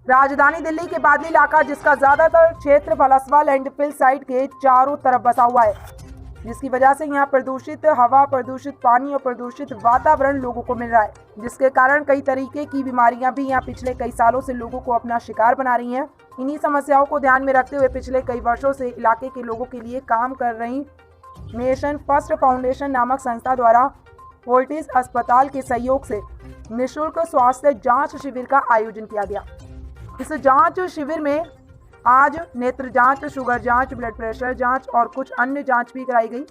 राजधानी दिल्ली के बादली इलाका, जिसका ज्यादातर क्षेत्र भलसवा लैंडफिल साइट के चारों तरफ बसा हुआ है, जिसकी वजह से यहाँ प्रदूषित हवा, प्रदूषित पानी और प्रदूषित वातावरण लोगों को मिल रहा है, जिसके कारण कई तरीके की बीमारियां भी यहाँ पिछले कई सालों से लोगों को अपना शिकार बना रही हैं। इन्हीं समस्याओं को ध्यान में रखते हुए पिछले कई वर्षों से इलाके के लोगों के लिए काम कर रही नेशन फर्स्ट फाउंडेशन नामक संस्था द्वारा फोर्टिस अस्पताल के सहयोग से निःशुल्क स्वास्थ्य जांच शिविर का आयोजन किया गया। इस जांच शिविर में आज नेत्र जांच, शुगर जांच, ब्लड प्रेशर जांच और कुछ अन्य जांच भी कराई गई।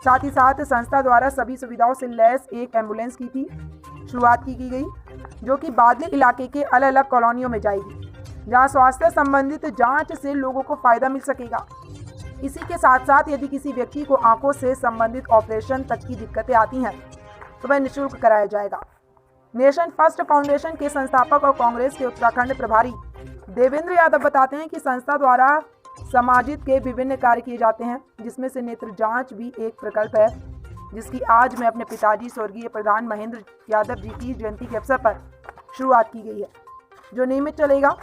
साथ ही साथ संस्था द्वारा सभी सुविधाओं से लैस एक एम्बुलेंस की शुरुआत की गई, जो कि बादली इलाके के अलग अलग कॉलोनियों में जाएगी, जहां स्वास्थ्य संबंधित जांच से लोगों को फायदा मिल सकेगा। इसी के साथ साथ यदि किसी व्यक्ति को आंखों से संबंधित ऑपरेशन तक की दिक्कतें आती हैं तो वह निःशुल्क कराया जाएगा। नेशन फर्स्ट फाउंडेशन के संस्थापक और कांग्रेस के उत्तराखंड प्रभारी देवेंद्र यादव बताते हैं कि संस्था द्वारा समाजित के विभिन्न कार्य किए जाते हैं, जिसमें से नेत्र जांच भी एक प्रकल्प है, जिसकी आज मैं अपने पिताजी स्वर्गीय प्रधान महेंद्र यादव जी की जयंती के अवसर पर शुरुआत की गई है, जो नियमित चलेगा।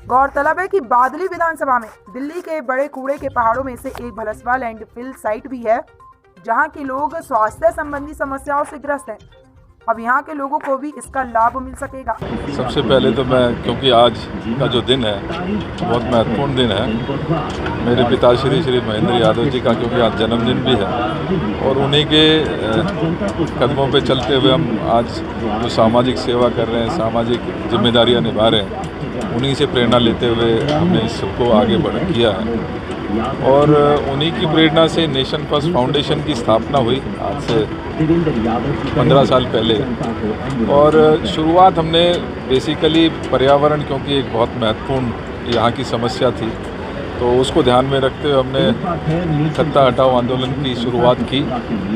गौरतलब है कि बादली विधानसभा में दिल्ली के बड़े कूड़े के पहाड़ों में से एक भलसवा लैंडफिल साइट भी है, जहां के लोग स्वास्थ्य संबंधी समस्याओं से ग्रस्त हैं। अब यहाँ के लोगों को भी इसका लाभ मिल सकेगा। सबसे पहले तो मैं, क्योंकि आज का जो दिन है बहुत महत्वपूर्ण दिन है मेरे पिताश्री श्री महेंद्र यादव जी का, क्योंकि आज जन्मदिन भी है और उन्हीं के कदमों पे चलते हुए हम आज जो सामाजिक सेवा कर रहे हैं, सामाजिक जिम्मेदारियां निभा रहे हैं, उन्हीं से प्रेरणा लेते हुए हमने इसको आगे किया है। और उन्हीं की प्रेरणा से नेशन फर्स्ट फाउंडेशन की स्थापना हुई आज से 15 साल पहले। और शुरुआत हमने बेसिकली पर्यावरण, क्योंकि एक बहुत महत्वपूर्ण यहाँ की समस्या थी, तो उसको ध्यान में रखते हुए हमने छत्ता हटाओ आंदोलन की शुरुआत की।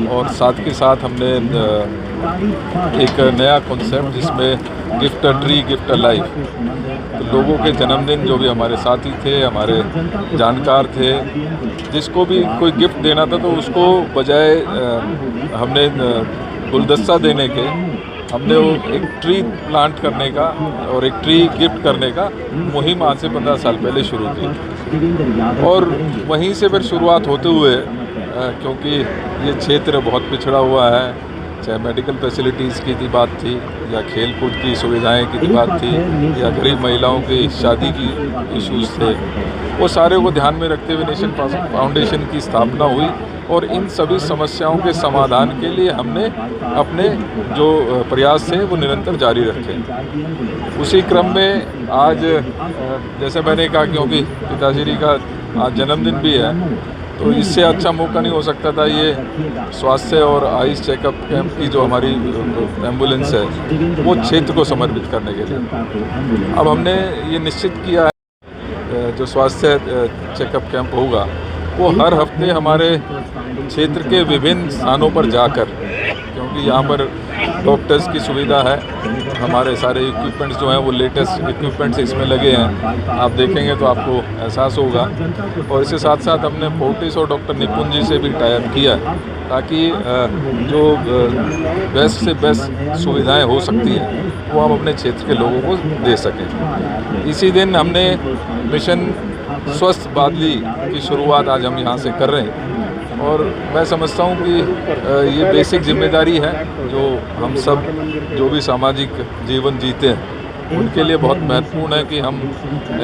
और साथ के साथ हमने एक नया कॉन्सेप्ट जिसमें gift a tree gift a life, तो लोगों के जन्मदिन, जो भी हमारे साथी थे, हमारे जानकार थे, जिसको भी कोई गिफ्ट देना था तो उसको बजाय हमने गुलदस्ता देने के, हमने वो एक ट्री प्लांट करने का और एक ट्री गिफ्ट करने का मुहिम आज से 15 साल पहले शुरू की। और वहीं से फिर शुरुआत होते हुए, क्योंकि ये क्षेत्र बहुत पिछड़ा हुआ है, चाहे मेडिकल फैसिलिटीज़ की बात थी या खेल कूद की सुविधाएं की बात थी या गरीब महिलाओं की शादी की इश्यूज़ थे, वो सारे को ध्यान में रखते हुए नेशन फाउंडेशन की स्थापना हुई। और इन सभी समस्याओं के समाधान के लिए हमने अपने जो प्रयास थे वो निरंतर जारी रखे। उसी क्रम में आज, जैसे मैंने कहा, क्योंकि पिताश्री का आज जन्मदिन भी है, तो इससे अच्छा मौका नहीं हो सकता था ये स्वास्थ्य और आइस चेकअप कैंप की जो हमारी एम्बुलेंस है वो क्षेत्र को समर्पित करने के लिए। अब हमने ये निश्चित किया है जो स्वास्थ्य चेकअप कैंप होगा वो हर हफ्ते हमारे क्षेत्र के विभिन्न स्थानों पर जाकर, क्योंकि यहाँ पर डॉक्टर्स की सुविधा है, हमारे सारे इक्विपमेंट्स जो हैं वो लेटेस्ट इक्विपमेंट्स इसमें लगे हैं, आप देखेंगे तो आपको एहसास होगा। और इसके साथ साथ हमने फोर्टिस और डॉक्टर निपुण जी से भी टाई अप किया है, ताकि जो बेस्ट से बेस्ट सुविधाएं हो सकती हैं वो हम अपने क्षेत्र के लोगों को दे सकें। इसी दिन हमने मिशन स्वस्थ बादली की शुरुआत आज हम यहाँ से कर रहे हैं। और मैं समझता हूँ कि ये बेसिक जिम्मेदारी है जो हम सब जो भी सामाजिक जीवन जीते हैं उनके लिए बहुत महत्वपूर्ण है कि हम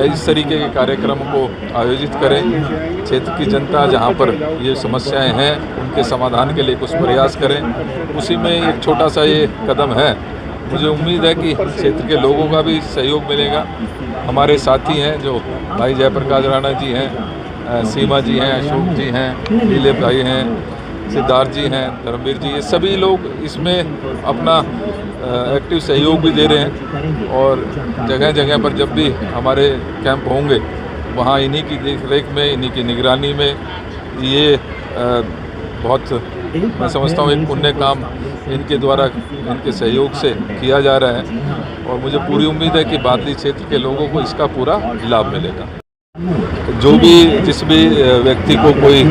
इस तरीके के कार्यक्रमों को आयोजित करें। क्षेत्र की जनता जहाँ पर ये समस्याएं हैं उनके समाधान के लिए कुछ प्रयास करें, उसी में एक छोटा सा ये कदम है। मुझे उम्मीद है कि क्षेत्र के लोगों का भी सहयोग मिलेगा। हमारे साथी हैं जो भाई जयप्रकाश राणा जी हैं, सीमा जी हैं, अशोक जी हैं, नीले भाई हैं, सिद्धार्थ जी हैं, धर्मवीर जी, ये सभी लोग इसमें अपना एक्टिव सहयोग भी दे रहे हैं। और जगह जगह पर जब भी हमारे कैंप होंगे वहाँ इन्हीं की देख रेख में, इन्हीं की निगरानी में ये बहुत, मैं समझता हूँ, एक पुण्य काम इनके द्वारा, इनके सहयोग से किया जा रहा है। और मुझे पूरी उम्मीद है कि बादली क्षेत्र के लोगों को इसका पूरा लाभ मिलेगा। जो भी, जिस भी व्यक्ति को कोई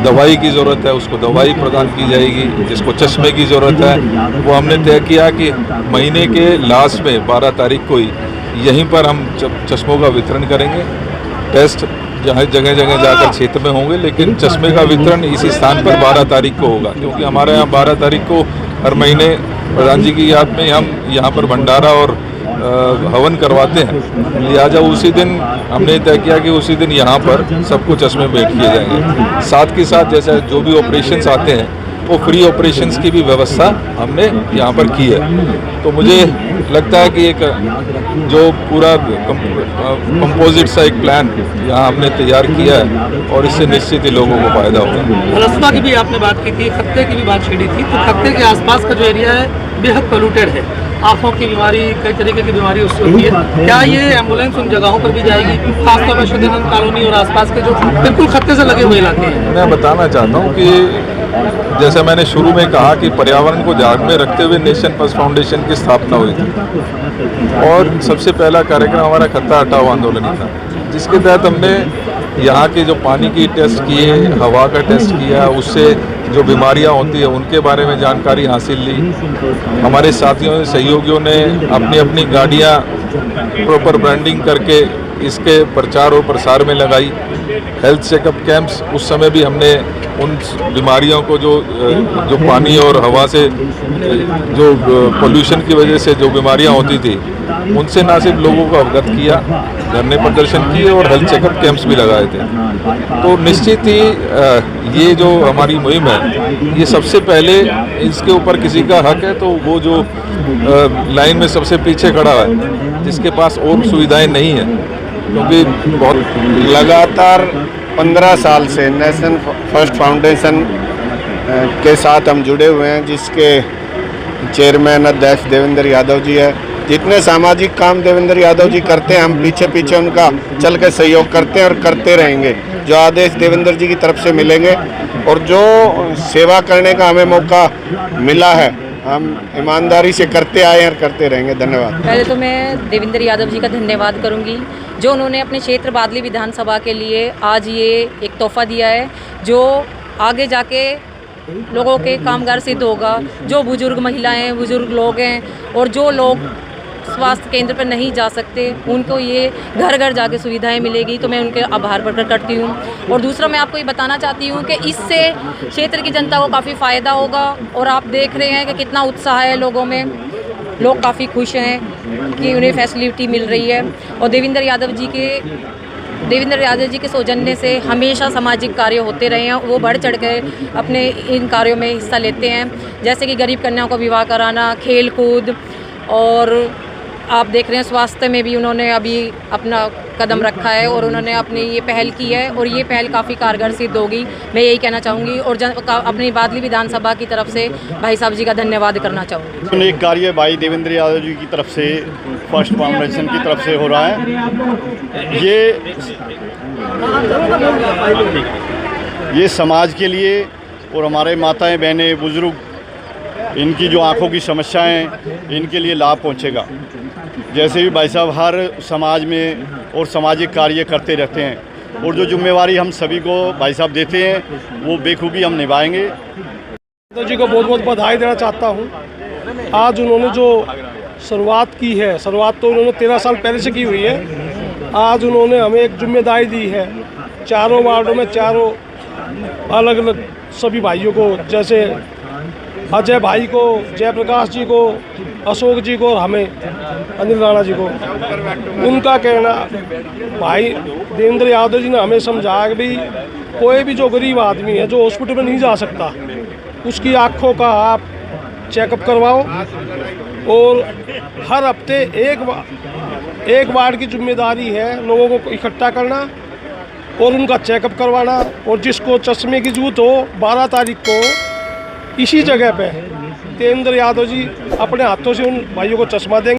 दवाई की ज़रूरत है उसको दवाई प्रदान की जाएगी, जिसको चश्मे की ज़रूरत है वो हमने तय किया कि महीने के लास्ट में 12 तारीख को ही यहीं पर हम चश्मों का वितरण करेंगे। टेस्ट जहाँ जगह जगह जाकर क्षेत्र में होंगे, लेकिन चश्मे का वितरण इसी स्थान पर 12 तारीख को होगा, क्योंकि हमारे यहाँ 12 तारीख को हर महीने प्रधान जी की याद में हम यहाँ पर भंडारा और हवन करवाते हैं। लिहाजा उसी दिन हमने तय किया कि उसी दिन यहाँ पर सबको चश्मे भेंट किए जाएंगे। साथ के साथ जैसे जो भी ऑपरेशंस आते हैं वो फ्री ऑपरेशंस की भी व्यवस्था हमने यहाँ पर की है। तो मुझे लगता है कि एक जो पूरा कंपोजिट सा एक प्लान यहाँ हमने तैयार किया है और इससे निश्चित ही लोगों को फायदा होगा। हलस्वा की भी आपने बात की थी, खत्ते की भी बात छेड़ी थी, तो खत्ते के आसपास का जो एरिया है बेहद पोल्यूटेड है, आँखों की बीमारी, कई तरीके की बीमारी उससे होती है। क्या ये एम्बुलेंस उन जगहों पर भी जाएगी, खासतौर पर शुद्धानंद कॉलोनी और आसपास के जो बिल्कुल खत्ते से लगे हुए इलाके हैं? मैं बताना चाहता हूँ कि जैसा मैंने शुरू में कहा कि पर्यावरण को ध्यान में रखते हुए नेशन फर्स्ट फाउंडेशन की स्थापना हुई थी और सबसे पहला कार्यक्रम हमारा खत्ता हटाओ आंदोलन ही था, जिसके तहत हमने यहाँ के जो पानी की टेस्ट किए, हवा का टेस्ट किया, उससे जो बीमारियाँ होती है उनके बारे में जानकारी हासिल ली। हमारे साथियों सहयोगियों ने अपनी अपनी गाड़ियाँ प्रॉपर ब्रांडिंग करके इसके प्रचार और प्रसार में लगाई। हेल्थ चेकअप कैंप्स उस समय भी हमने उन बीमारियों को जो पानी और हवा से जो पोल्यूशन की वजह से जो बीमारियां होती थी उनसे ना सिर्फ लोगों को अवगत किया, धरने प्रदर्शन किए और हेल्थ चेकअप कैंप्स भी लगाए थे। तो निश्चित ही ये जो हमारी मुहिम है ये सबसे पहले इसके ऊपर किसी का हक है तो वो जो लाइन में सबसे पीछे खड़ा है जिसके पास और सुविधाएं नहीं है, क्योंकि बहुत लगातार 15 साल से नेशन फर्स्ट फाउंडेशन के साथ हम जुड़े हुए हैं, जिसके चेयरमैन अध्यक्ष देवेंद्र यादव जी है। जितने सामाजिक काम देवेंद्र यादव जी करते हैं हम पीछे पीछे उनका चल के सहयोग करते हैं और करते रहेंगे। जो आदेश देवेंद्र जी की तरफ से मिलेंगे और जो सेवा करने का हमें मौका मिला है हम ईमानदारी से करते आए हैं और करते रहेंगे। धन्यवाद। पहले तो मैं देवेंद्र यादव जी का धन्यवाद करूंगी जो उन्होंने अपने क्षेत्र बादली विधानसभा के लिए आज ये एक तोहफा दिया है जो आगे जाके लोगों के कामगार सिद्ध होगा। जो बुजुर्ग महिलाएं, बुजुर्ग लोग हैं और जो लोग स्वास्थ्य केंद्र पर नहीं जा सकते उनको ये घर घर जाके सुविधाएं मिलेगी, तो मैं उनके आभार प्रकट करती हूँ। और दूसरा मैं आपको ये बताना चाहती हूँ कि इससे क्षेत्र की जनता को काफ़ी फ़ायदा होगा और आप देख रहे हैं कि कितना उत्साह है लोगों में, लोग काफ़ी खुश हैं कि उन्हें फैसिलिटी मिल रही है। और देवेंद्र यादव जी के सौजन्य से हमेशा सामाजिक कार्य होते रहे हैं, वो बढ़ चढ़ कर अपने इन कार्यों में हिस्सा लेते हैं, जैसे कि गरीब कन्याओं को विवाह कराना, खेल कूद, और आप देख रहे हैं स्वास्थ्य में भी उन्होंने अभी अपना कदम रखा है और उन्होंने अपनी ये पहल की है और ये पहल काफ़ी कारगर सिद्ध होगी, मैं यही कहना चाहूँगी। और अपनी बादली विधानसभा की तरफ से भाई साहब जी का धन्यवाद करना चाहूँगी। एक कार्य भाई देवेंद्र यादव जी की तरफ से फर्स्ट फाउंडेशन की तरफ से हो रहा है। ये समाज के लिए और हमारे माताएं, बहनें, बुज़ुर्ग, इनकी जो आँखों की समस्याएं इनके लिए लाभ पहुंचेगा। जैसे भी भाई साहब हर समाज में और सामाजिक कार्य करते रहते हैं और जो जिम्मेवारी हम सभी को भाई साहब देते हैं वो बेखूबी हम निभाएंगे। यादव जी को बहुत बहुत बधाई देना चाहता हूं। आज उन्होंने जो शुरुआत की है, शुरुआत तो उन्होंने 13 साल पहले से की हुई है। आज उन्होंने हमें एक जिम्मेदारी दी है, चारों वार्डों में चारों अलग अलग सभी भाइयों को, जैसे अजय भाई को, जयप्रकाश जी को, अशोक जी को और हमें अनिल राणा जी को। उनका कहना, भाई देवेंद्र यादव जी ने हमें समझाया कि भाई कोई भी जो गरीब आदमी है जो हॉस्पिटल में नहीं जा सकता उसकी आँखों का आप चेकअप करवाओ और हर हफ्ते एक वार्ड की जिम्मेदारी है लोगों को इकट्ठा करना और उनका चेकअप करवाना। और जिसको चश्मे की जरूरत हो 12 तारीख को इसी जगह पे देवेंद्र यादव जी अपने हाथों से उन भाइयों को चश्मा देंगे।